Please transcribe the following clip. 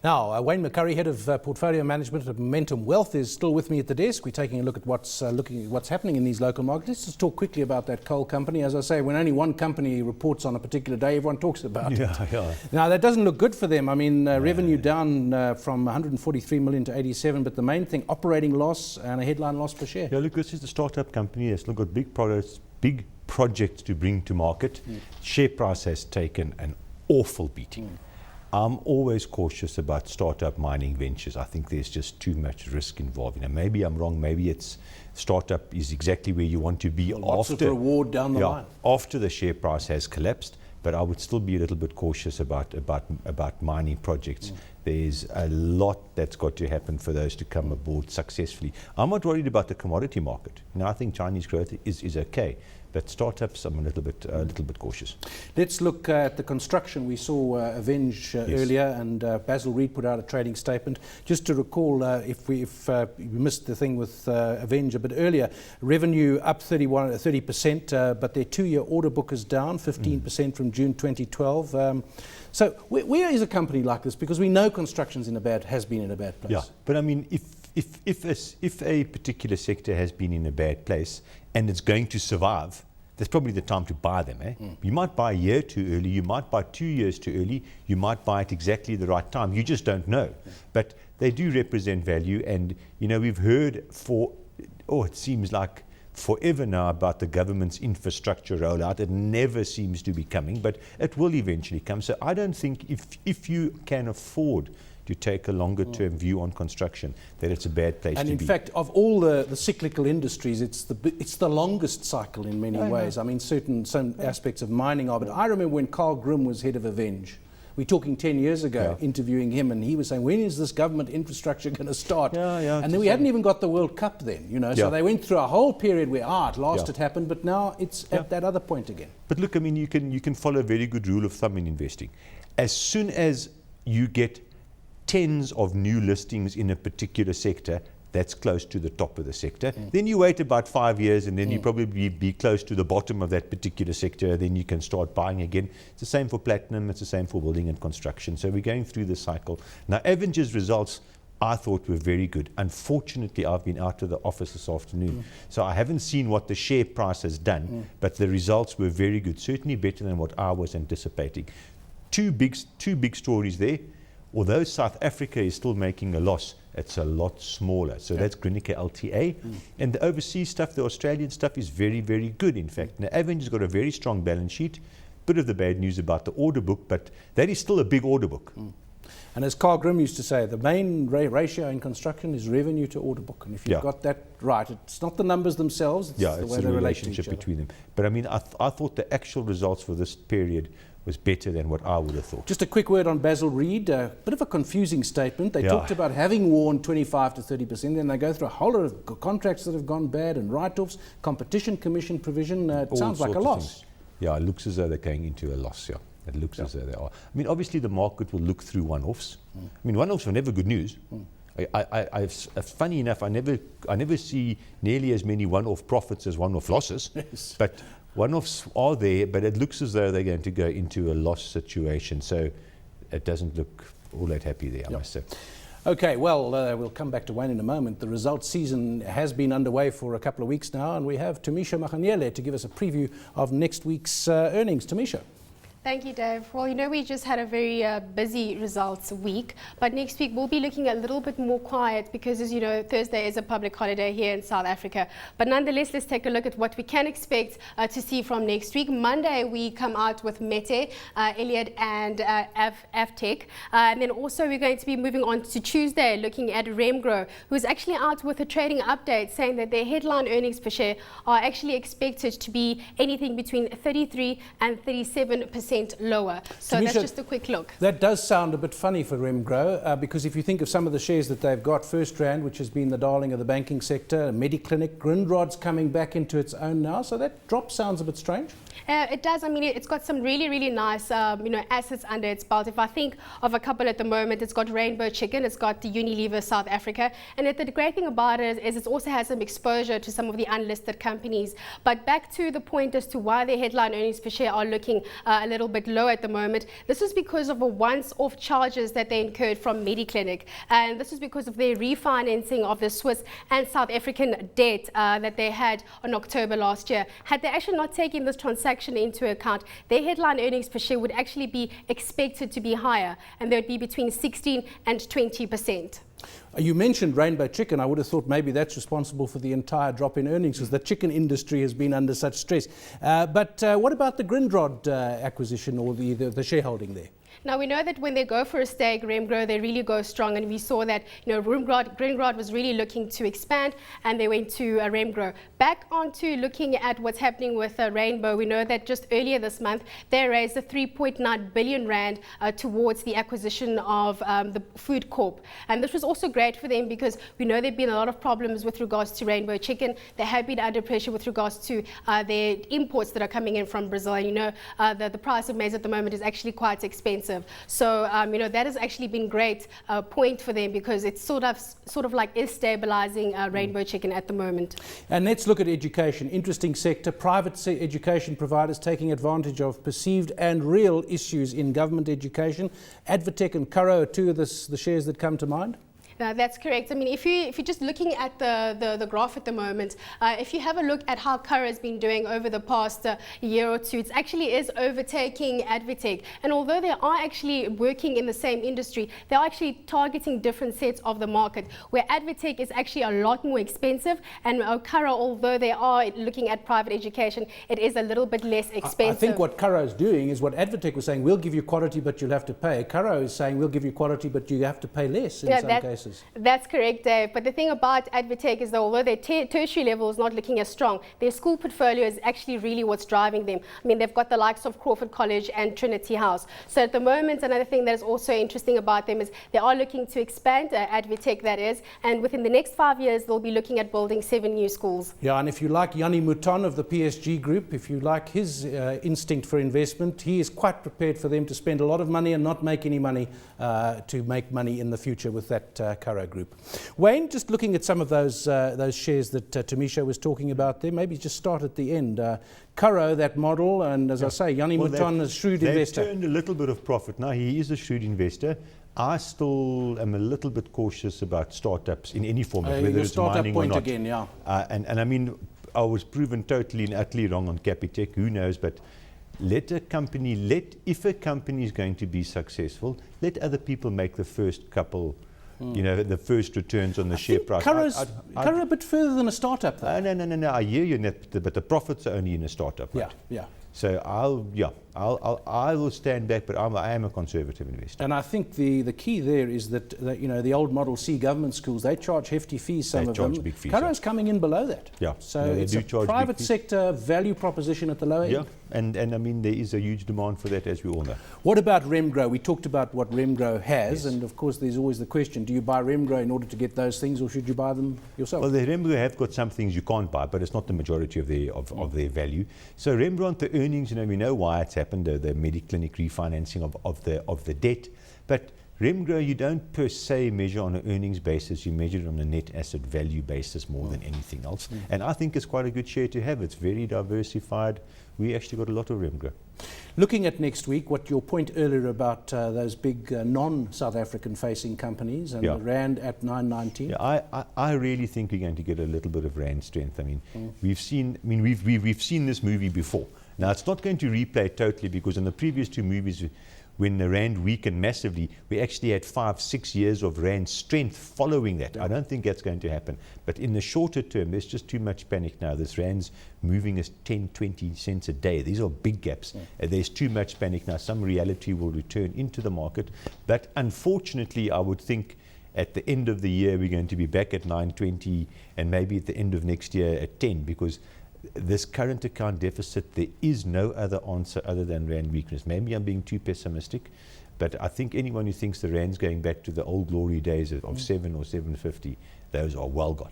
Now, Wayne McCurrie, Head of Portfolio Management at Momentum Wealth, is still with me at the desk. We're taking a look at what's happening in these local markets. Let's just talk quickly about that coal company. As I say, when only one company reports on a particular day, everyone talks about it. Now, that doesn't look good for them. I mean, revenue down from 143 million to 87, but the main thing, operating loss and a headline loss per share. Yeah, look, this is the startup company. It's still got big products, big projects to bring to market. Share price has taken an awful beating. I'm always cautious about startup mining ventures. I think there's just too much risk involved. Maybe I'm wrong. Maybe it's startup is exactly where you want to be lots of reward down the line. After the share price has collapsed. But I would still be a little bit cautious about mining projects. There's a lot that's got to happen for those to come aboard successfully. I'm not worried about the commodity market. I think Chinese growth is okay. But startups, I'm a little bit cautious. Let's look at the construction. We saw Avenge earlier, and Basil Reid put out a trading statement. Just to recall, if we missed the thing with Avenge a bit earlier, revenue up 30%, but their 2-year order book is down 15% from June 2012. So where is a company like this? Because we know construction's has been in a bad place. Yeah, but I mean, if a particular sector has been in a bad place and it's going to survive, that's probably the time to buy them. You might buy a year too early, you might buy 2 years too early, you might buy at exactly the right time. You just don't know. But they do represent value, and we've heard it seems like forever now about the government's infrastructure rollout. It never seems to be coming, but it will eventually come. So I don't think if you can afford to take a longer term view on construction, that it's a bad place to be. And in fact, of all the cyclical industries, it's the longest cycle in many ways. I mean, some aspects of mining are, but I remember when Carl Grimm was head of Avenge. We're talking 10 years ago, interviewing him, and he was saying, when is this government infrastructure going to start? And then we hadn't even got the World Cup then, so they went through a whole period where, at last it happened, but now it's at that other point again. But look, I mean, you can follow a very good rule of thumb in investing. As soon as you get tens of new listings in a particular sector, that's close to the top of the sector. Then you wait about 5 years, and then you probably be close to the bottom of that particular sector. Then you can start buying again. It's the same for platinum. It's the same for building and construction. So we're going through the cycle. Now, Avenge's results, I thought, were very good. Unfortunately, I've been out of the office this afternoon, so I haven't seen what the share price has done, but the results were very good, certainly better than what I was anticipating. Two big stories there. Although South Africa is still making a loss, it's a lot smaller. So that's Grinica LTA. And the overseas stuff, the Australian stuff, is very, very good, in fact. Now, Avenge has got a very strong balance sheet. Bit of the bad news about the order book, but that is still a big order book. And as Carl Grimm used to say, the main ratio in construction is revenue to order book. And if you've got that right, it's not the numbers themselves, it's the way they relate to each other. Between them. But I mean, I thought the actual results for this period was better than what I would have thought. Just a quick word on Basil Reid, a bit of a confusing statement. They talked about having warned 25 to 30%, then they go through a whole lot of contracts that have gone bad and write-offs, competition commission provision. It sounds like a loss. Yeah, it looks as though they're going into a loss, It looks as though they are. I mean, obviously the market will look through one-offs. I mean, one-offs are never good news. Funny enough, I never see nearly as many one-off profits as one-off losses. But one-offs are there, but it looks as though they're going to go into a loss situation. So it doesn't look all that happy there, I must say. Okay, well, we'll come back to Wayne in a moment. The results season has been underway for a couple of weeks now, and we have Tamisha Makanyele to give us a preview of next week's earnings. Tamisha. Thank you, Dave. Well, we just had a very busy results week, but next week we'll be looking a little bit more quiet because, as you know, Thursday is a public holiday here in South Africa. But nonetheless, let's take a look at what we can expect to see from next week. Monday, we come out with Mete, Elliott and Avtech. And then also we're going to be moving on to Tuesday, looking at Remgro, who's actually out with a trading update saying that their headline earnings per share are actually expected to be anything between 33 and 37% lower. So Tamisha, that's just a quick look. That does sound a bit funny for Remgro because if you think of some of the shares that they've got, First Rand, which has been the darling of the banking sector, Mediclinic, Grindrod's coming back into its own now, so that drop sounds a bit strange. It does. I mean, it's got some really, really nice, assets under its belt. If I think of a couple at the moment, it's got Rainbow Chicken, it's got the Unilever South Africa, and the great thing about it is it also has some exposure to some of the unlisted companies. But back to the point as to why their headline earnings per share are looking a little little bit low at the moment. This is because of a once-off charges that they incurred from Mediclinic, and this is because of their refinancing of the Swiss and South African debt that they had on October last year. Had they actually not taken this transaction into account, their headline earnings per share would actually be expected to be higher, and they would be between 16 and 20%. You mentioned Rainbow Chicken. I would have thought maybe that's responsible for the entire drop in earnings, because the chicken industry has been under such stress. But what about the Grindrod acquisition, or the shareholding there? Now, we know that when they go for a stake, Remgro, they really go strong, and we saw that, Grindrod was really looking to expand, and they went to Remgro. Back onto looking at what's happening with Rainbow, we know that just earlier this month, they raised a 3.9 billion rand towards the acquisition of the Food Corp. And this was also great for them, because we know there have been a lot of problems with regards to Rainbow Chicken. They have been under pressure with regards to their imports that are coming in from Brazil. And the price of maize at the moment is actually quite expensive. So, that has actually been great point for them, because it's sort of like is stabilizing Rainbow Chicken at the moment. And let's look at education. Interesting sector. Private education providers taking advantage of perceived and real issues in government education. Advotech and Curro are two of the shares that come to mind. That's correct. I mean, if you're just looking at the graph at the moment, if you have a look at how Curro has been doing over the past year or two, it actually is overtaking Advotech. And although they are actually working in the same industry, they are actually targeting different sets of the market, where Advotech is actually a lot more expensive, and Curro, although they are looking at private education, it is a little bit less expensive. I think what Curro is doing is what Advotech was saying: we'll give you quality, but you'll have to pay. Curro is saying we'll give you quality, but you have to pay less in some cases. That's correct, Dave. But the thing about Advotech is that although their tertiary level is not looking as strong, their school portfolio is actually really what's driving them. I mean, they've got the likes of Crawford College and Trinity House. So at the moment, another thing that is also interesting about them is they are looking to expand, Advotech that is, and within the next 5 years, they'll be looking at building 7 new schools. Yeah, and if you like Yanni Mouton of the PSG Group, if you like his instinct for investment, he is quite prepared for them to spend a lot of money and not make any money to make money in the future with that Curro Group. Wayne, just looking at some of those shares that Tamisha was talking about there, maybe just start at the end. Curro, that model, and as I say, Yanni Mouton is a shrewd investor. They've turned a little bit of profit. Now, he is a shrewd investor. I still am a little bit cautious about startups in any form, whether it's mining or not. Again, yeah. And I mean, I was proven totally and utterly wrong on Capitec, who knows, but if a company is going to be successessful, let other people make the first couple, the first returns on the share price. Curro's a bit further than a startup, though. No, I hear you, but the profits are only in a startup, right? Yeah. So I will stand back, but I am a conservative investor. And I think the key there is that the old Model C government schools, they charge hefty fees. Some of them. Big fees. Curro's coming in below that. Yeah. So it's a private sector value proposition at the lower end. Yeah. And I mean, there is a huge demand for that, as we all know. What about Remgro? We talked about what Remgro has, and of course there's always the question, do you buy Remgro in order to get those things, or should you buy them yourself? Well, the Remgro have got some things you can't buy, but it's not the majority of their value. So Rembrandt, the earnings, we know why it's happened, the Mediclinic refinancing of the debt. But Remgro, you don't per se measure on an earnings basis, you measure it on a net asset value basis more than anything else. And I think it's quite a good share to have. It's very diversified. We actually got a lot of Remgro. Looking at next week, what your point earlier about those big non-South African facing companies and the Rand at 9.19. Yeah, I really think we're going to get a little bit of Rand strength. I mean, we've seen this movie before. Now, it's not going to replay totally, because in the previous two movies, when the Rand weakened massively, we actually had 5-6 years of Rand strength following that. I don't think that's going to happen. But in the shorter term, there's just too much panic now. This Rand's moving as 10-20 cents a day. These are big gaps. There's too much panic now. Some reality will return into the market. But unfortunately, I would think at the end of the year, we're going to be back at 9.20, and maybe at the end of next year at 10, because this current account deficit, there is no other answer other than Rand weakness. Maybe I'm being too pessimistic, but I think anyone who thinks the Rand's going back to the old glory days of 7 or 7.50, those are well gone.